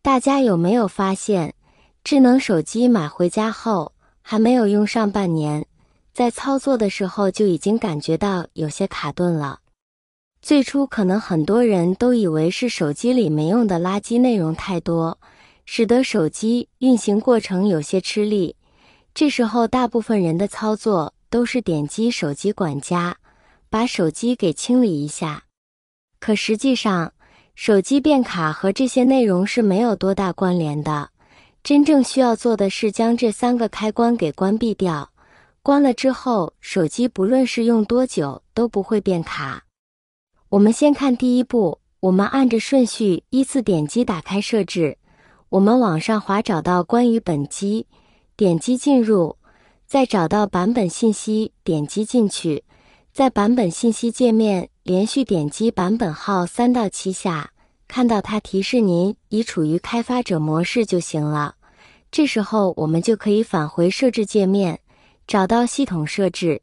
大家有没有发现，智能手机买回家后，还没有用上半年，在操作的时候就已经感觉到有些卡顿了。最初可能很多人都以为是手机里没用的垃圾内容太多，使得手机运行过程有些吃力。这时候大部分人的操作都是点击手机管家，把手机给清理一下。可实际上，手机变卡和这些内容是没有多大关联的。真正需要做的是将这3个开关给关闭掉，关了之后，手机不论是用多久都不会变卡。我们先看第一步，我们按着顺序依次点击打开设置，我们往上滑找到关于本机，点击进入，再找到版本信息，点击进去，在版本信息界面连续点击版本号3到7下，看到它提示您已处于开发者模式就行了。这时候我们就可以返回设置界面，找到系统设置，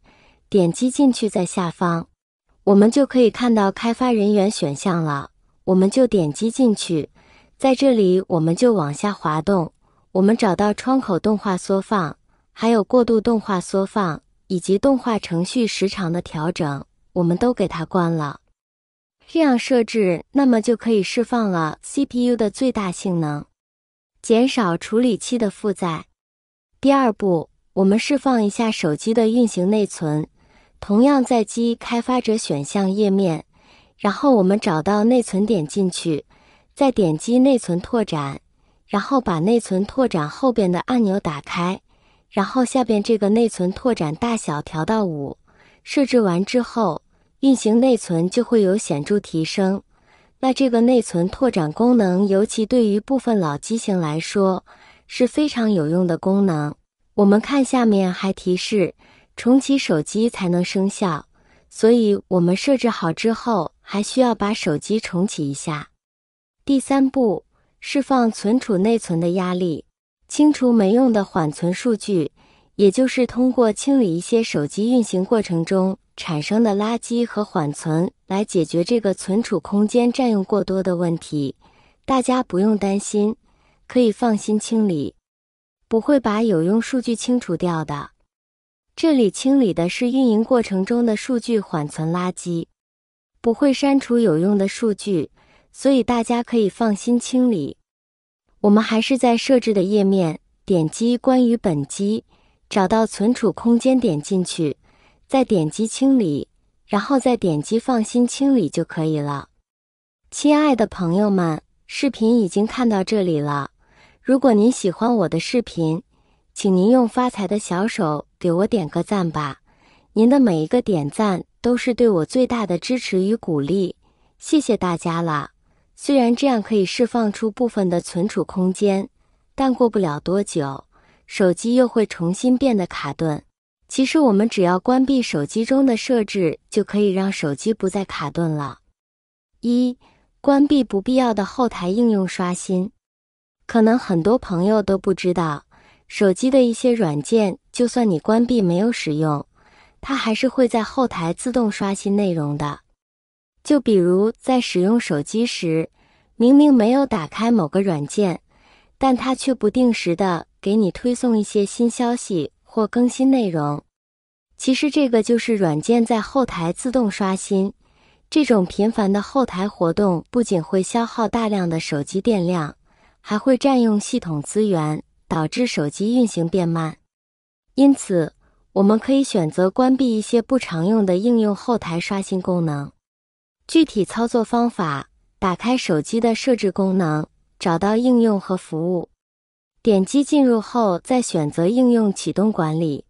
点击进去，在下方我们就可以看到开发人员选项了，我们就点击进去，在这里我们就往下滑动，我们找到窗口动画缩放，还有过渡动画缩放，以及动画程序时长的调整，我们都给它关了。这样设置，那么就可以释放了 CPU 的最大性能，减少处理器的负载。第二步，我们释放一下手机的运行内存，同样在机开发者选项页面，然后我们找到内存点进去，再点击内存拓展，然后把内存拓展后边的按钮打开，然后下边这个内存拓展大小调到5，设置完之后，运行内存就会有显著提升。那这个内存拓展功能，尤其对于部分老机型来说，是非常有用的功能。我们看下面还提示，重启手机才能生效，所以我们设置好之后，还需要把手机重启一下。第三步，释放存储内存的压力，清除没用的缓存数据，也就是通过清理一些手机运行过程中产生的垃圾和缓存，来解决这个存储空间占用过多的问题。大家不用担心，可以放心清理，不会把有用数据清除掉的。这里清理的是运营过程中的数据缓存垃圾，不会删除有用的数据，所以大家可以放心清理。我们还是在设置的页面，点击关于本机，找到存储空间点进去，再点击清理，然后再点击放心清理就可以了。亲爱的朋友们，视频已经看到这里了，如果您喜欢我的视频，请您用发财的小手给我点个赞吧，您的每一个点赞都是对我最大的支持与鼓励，谢谢大家了。虽然这样可以释放出部分的存储空间，但过不了多久，手机又会重新变得卡顿。其实我们只要关闭手机中的设置，就可以让手机不再卡顿了。1. 关闭不必要的后台应用刷新。可能很多朋友都不知道，手机的一些软件，就算你关闭没有使用，它还是会在后台自动刷新内容的。就比如在使用手机时，明明没有打开某个软件，但它却不定时的给你推送一些新消息或更新内容。其实这个就是软件在后台自动刷新。这种频繁的后台活动不仅会消耗大量的手机电量，还会占用系统资源，导致手机运行变慢。因此，我们可以选择关闭一些不常用的应用后台刷新功能。具体操作方法：打开手机的设置功能，找到应用和服务，点击进入后再选择应用启动管理。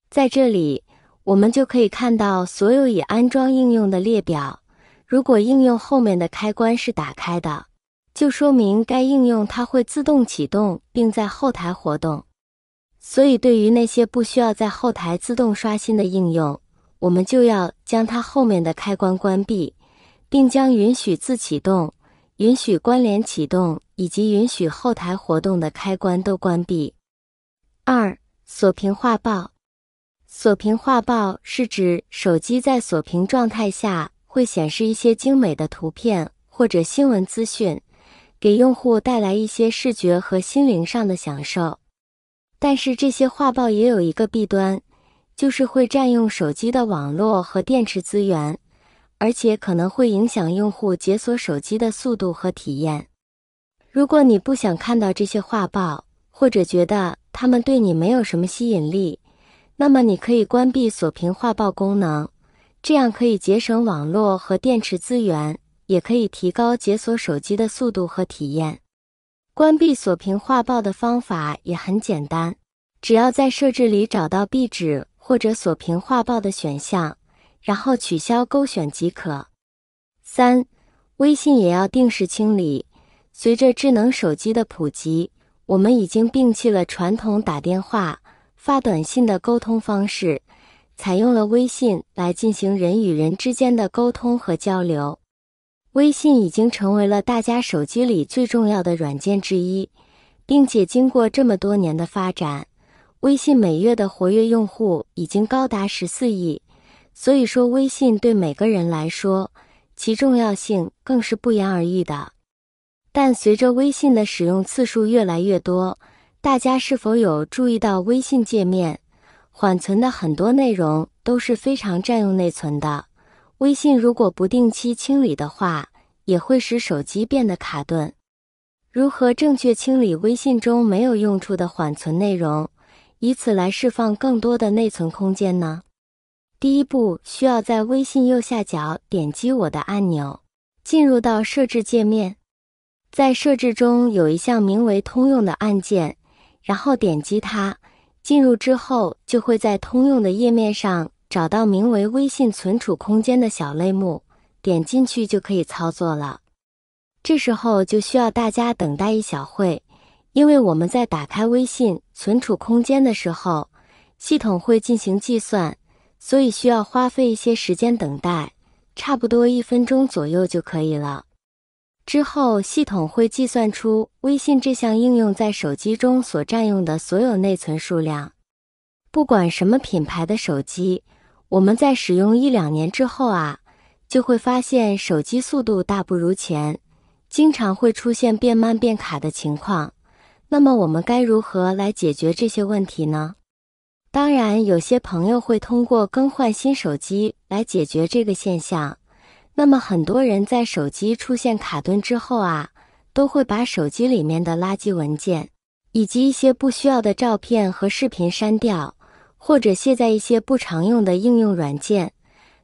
在这里，我们就可以看到所有已安装应用的列表。如果应用后面的开关是打开的，就说明该应用它会自动启动并在后台活动。所以对于那些不需要在后台自动刷新的应用，我们就要将它后面的开关关闭，并将允许自启动、允许关联启动以及允许后台活动的开关都关闭。2. 锁屏画报。锁屏画报是指手机在锁屏状态下会显示一些精美的图片或者新闻资讯，给用户带来一些视觉和心灵上的享受。但是这些画报也有一个弊端，就是会占用手机的网络和电池资源，而且可能会影响用户解锁手机的速度和体验。如果你不想看到这些画报，或者觉得它们对你没有什么吸引力，那么你可以关闭锁屏画报功能，这样可以节省网络和电池资源，也可以提高解锁手机的速度和体验。关闭锁屏画报的方法也很简单，只要在设置里找到壁纸或者锁屏画报的选项，然后取消勾选即可。3. 微信也要定时清理。随着智能手机的普及，我们已经摒弃了传统打电话、发短信的沟通方式，采用了微信来进行人与人之间的沟通和交流。微信已经成为了大家手机里最重要的软件之一，并且经过这么多年的发展，微信每月的活跃用户已经高达14亿，所以说微信对每个人来说，其重要性更是不言而喻的。但随着微信的使用次数越来越多，大家是否有注意到微信界面缓存的很多内容都是非常占用内存的？微信如果不定期清理的话，也会使手机变得卡顿。如何正确清理微信中没有用处的缓存内容，以此来释放更多的内存空间呢？第一步，需要在微信右下角点击我的按钮，进入到设置界面。在设置中有一项名为通用的按键，然后点击它，进入之后就会在通用的页面上找到名为微信存储空间的小类目，点进去就可以操作了。这时候就需要大家等待一小会，因为我们在打开微信存储空间的时候，系统会进行计算，所以需要花费一些时间等待，差不多1分钟左右就可以了。之后系统会计算出微信这项应用在手机中所占用的所有内存数量。不管什么品牌的手机，我们在使用1-2年之后就会发现手机速度大不如前，经常会出现变慢变卡的情况。那么我们该如何来解决这些问题呢？当然，有些朋友会通过更换新手机来解决这个现象。那么很多人在手机出现卡顿之后都会把手机里面的垃圾文件以及一些不需要的照片和视频删掉，或者卸载一些不常用的应用软件，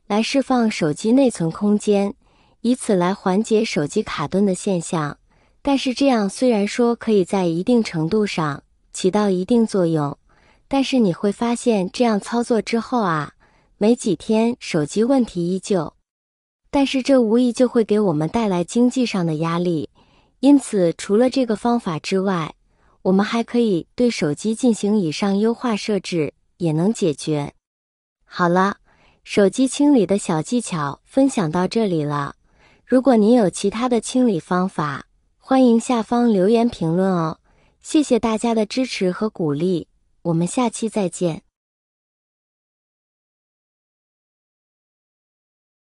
来释放手机内存空间，以此来缓解手机卡顿的现象。但是这样虽然说可以在一定程度上起到一定作用，但是你会发现这样操作之后没几天手机问题依旧。但是这无疑就会给我们带来经济上的压力，因此除了这个方法之外，我们还可以对手机进行以上优化设置，也能解决。好了，手机清理的小技巧分享到这里了。如果您有其他的清理方法，欢迎下方留言评论哦。谢谢大家的支持和鼓励，我们下期再见。